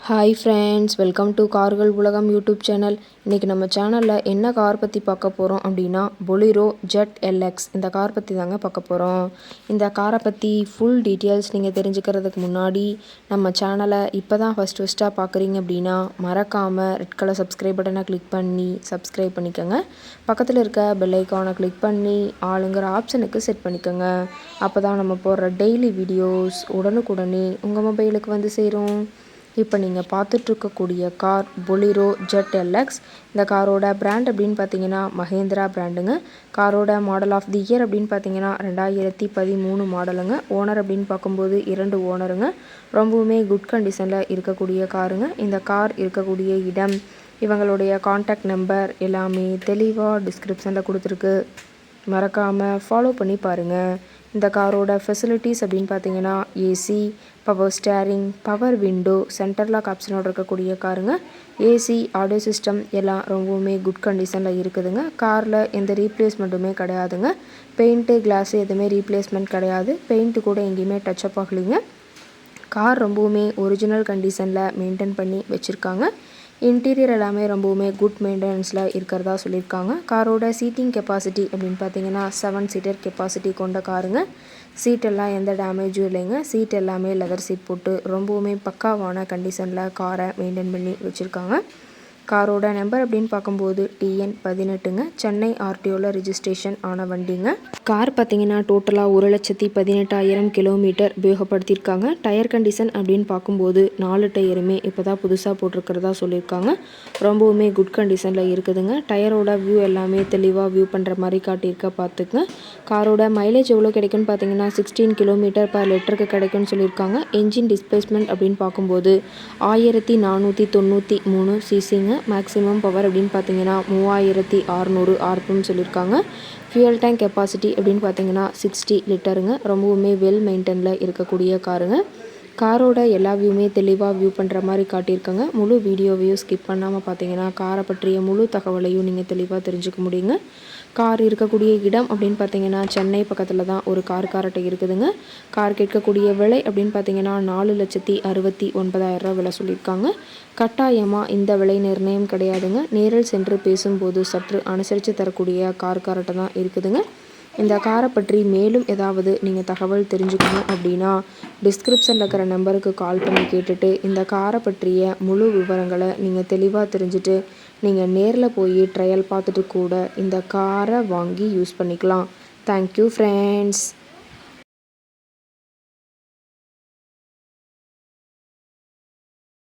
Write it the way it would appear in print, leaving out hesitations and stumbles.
Hi friends, welcome to கார்கள் உலகம் YouTube channel. இன்றைக்கி நம்ம சேனலில் என்ன கார் பற்றி பார்க்க போகிறோம் அப்படின்னா பொலிரோ ஜெட் எல்எக்ஸ் இந்த கார் பற்றி தாங்க பார்க்க போகிறோம். இந்த காரை பற்றி ஃபுல் டீட்டெயில்ஸ் நீங்கள் தெரிஞ்சுக்கிறதுக்கு முன்னாடி நம்ம சேனலை இப்போ தான் ஃபஸ்ட்டாக பார்க்குறீங்க அப்படின்னா மறக்காமல் ரெட் கலர் சப்ஸ்கிரைப் பட்டனை கிளிக் பண்ணி சப்ஸ்கிரைப் பண்ணிக்கோங்க. பக்கத்தில் இருக்க பெல் ஐக்கானை கிளிக் பண்ணி ஆளுங்கிற ஆப்ஷனுக்கு செட் பண்ணிக்கோங்க. அப்போ தான் நம்ம போடுற டெய்லி வீடியோஸ் உடனுக்குடனே உங்கள் மொபைலுக்கு வந்து சேரும். இப்போ நீங்கள் பார்த்துட்ருக்கக்கூடிய கார் பொலிரோ ஜெட் எல்எக்ஸ். இந்த காரோட பிராண்ட் அப்படின்னு பார்த்தீங்கன்னா மஹேந்திரா பிராண்டுங்க. காரோட மாடல் ஆஃப் தி இயர் அப்படின்னு பார்த்தீங்கன்னா 2013 மாடலுங்க. ஓனர் அப்படின்னு பார்க்கும்போது 2 ஓனருங்க. ரொம்பவுமே குட் கண்டிஷனில் இருக்கக்கூடிய காருங்க. இந்த கார் இருக்கக்கூடிய இடம், இவங்களுடைய காண்டாக்ட் நம்பர் எல்லாமே தெளிவாக டிஸ்கிரிப்ஷனில் கொடுத்துருக்கு. மறக்காமல் ஃபாலோ பண்ணி பாருங்கள். இந்த காரோட ஃபெசிலிட்டிஸ் அப்படின்னு பார்த்தீங்கன்னா AC, power steering, power window, centre lock ஆப்ஷனோட இருக்கக்கூடிய காருங்க. ஏசி, ஆடியோ சிஸ்டம் எல்லாம் ரொம்பவுமே குட் கண்டிஷனில் இருக்குதுங்க. காரில் எந்த ரீப்ளேஸ்மெண்ட்டுமே கிடையாதுங்க. பெயிண்ட்டு, கிளாஸு எதுவுமே ரீப்ளேஸ்மெண்ட் கிடையாது. பெயிண்ட்டு கூட எங்கேயுமே டச்சப் ஆகலைங்க. கார் ரொம்பவுமே ஒரிஜினல் கண்டிஷனில் மெயின்டைன் பண்ணி வச்சுருக்காங்க. இன்டீரியர் எல்லாமே ரொம்பவுமே குட் மெயின்டெனன்ஸில் இருக்கிறதா சொல்லியிருக்காங்க. காரோட சீட்டிங் கெப்பாசிட்டி அப்படின்னு பார்த்தீங்கன்னா 7 சீட்டர் கெப்பாசிட்டி கொண்ட காருங்க. சீட்டெல்லாம் எந்த டேமேஜும் இல்லைங்க. சீட் எல்லாமே லெதர் சீட் போட்டு ரொம்பவுமே பக்காவான கண்டிஷனில் காரை மெயின்டைன் பண்ணி வச்சுருக்காங்க. காரோட நம்பர் அப்படின்னு பார்க்கும்போது TN 18ங்க. சென்னை RTOவில் ரிஜிஸ்ட்ரேஷன் ஆன வண்டிங்க. கார் பார்த்தீங்கன்னா டோட்டலாக 1,18,000 கிலோமீட்டர் உபயோகப்படுத்தியிருக்காங்க. டயர் கண்டிஷன் அப்படின்னு பார்க்கும்போது 4 டயருமே இப்போ தான் புதுசாக போட்டிருக்கிறதா சொல்லியிருக்காங்க. ரொம்பவுமே குட் கண்டிஷனில் இருக்குதுங்க. டயரோட வியூ எல்லாமே தெளிவாக வியூ பண்ணுற மாதிரி காட்டியிருக்க பார்த்துக்குங்க. காரோட மைலேஜ் எவ்வளோ கிடைக்குன்னு பார்த்தீங்கன்னா 16 கிலோமீட்டர் பர் லிட்டருக்கு கிடைக்குன்னு சொல்லியிருக்காங்க. என்ஜின் டிஸ்பிளேஸ்மெண்ட் அப்படின்னு பார்க்கும்போது 1493 சிசிங்க. மேக்ஸிமம் பவர் அப்படின்னு பார்த்தீங்கன்னா 3600 RPM சொல்லியிருக்காங்க. ஃபியூயல் டேங்க் கெப்பாசிட்டி அப்படின்னு பார்த்தீங்கன்னா 60 லிட்டருங்க. ரொம்பவுமே வெல் மெயின்டெனில் இருக்கக்கூடிய காருங்க. காரோட எல்லா வியூமே தெளிவாக வியூ பண்ணுற மாதிரி காட்டியிருக்காங்க. முழு வீடியோவையும் ஸ்கிப் பண்ணாமல் பார்த்தீங்கன்னா காரை பற்றிய முழு தகவலையும் நீங்கள் தெளிவாக தெரிஞ்சுக்க முடியுங்க. கார் இருக்கக்கூடிய இடம் அப்படின்னு பார்த்தீங்கன்னா சென்னை பக்கத்தில் தான் ஒரு கார்கிட்ட இருக்குதுங்க. கார் கேட்கக்கூடிய விலை அப்படின்னு பார்த்தீங்கன்னா 4,69,000 விலை சொல்லியிருக்காங்க. கட்டாயமாக இந்த விலை நிர்ணயம் கிடையாதுங்க. நேரில் சென்று பேசும்போது சற்று அனுசரித்து தரக்கூடிய கார்கிட்ட தான் இருக்குதுங்க. இந்த காரை பற்றி மேலும் ஏதாவது நீங்கள் தகவல் தெரிஞ்சுக்கணும் அப்படின்னா டிஸ்கிரிப்ஷனில் இருக்கிற நம்பருக்கு கால் பண்ணி கேட்டுட்டு இந்த காரை பற்றிய முழு விவரங்களை நீங்கள் தெளிவாக தெரிஞ்சுட்டு நீங்கள் நேரில் போய் ட்ரையல் பார்த்துட்டு கூட இந்த காரை வாங்கி யூஸ் பண்ணிக்கலாம். Thank you friends.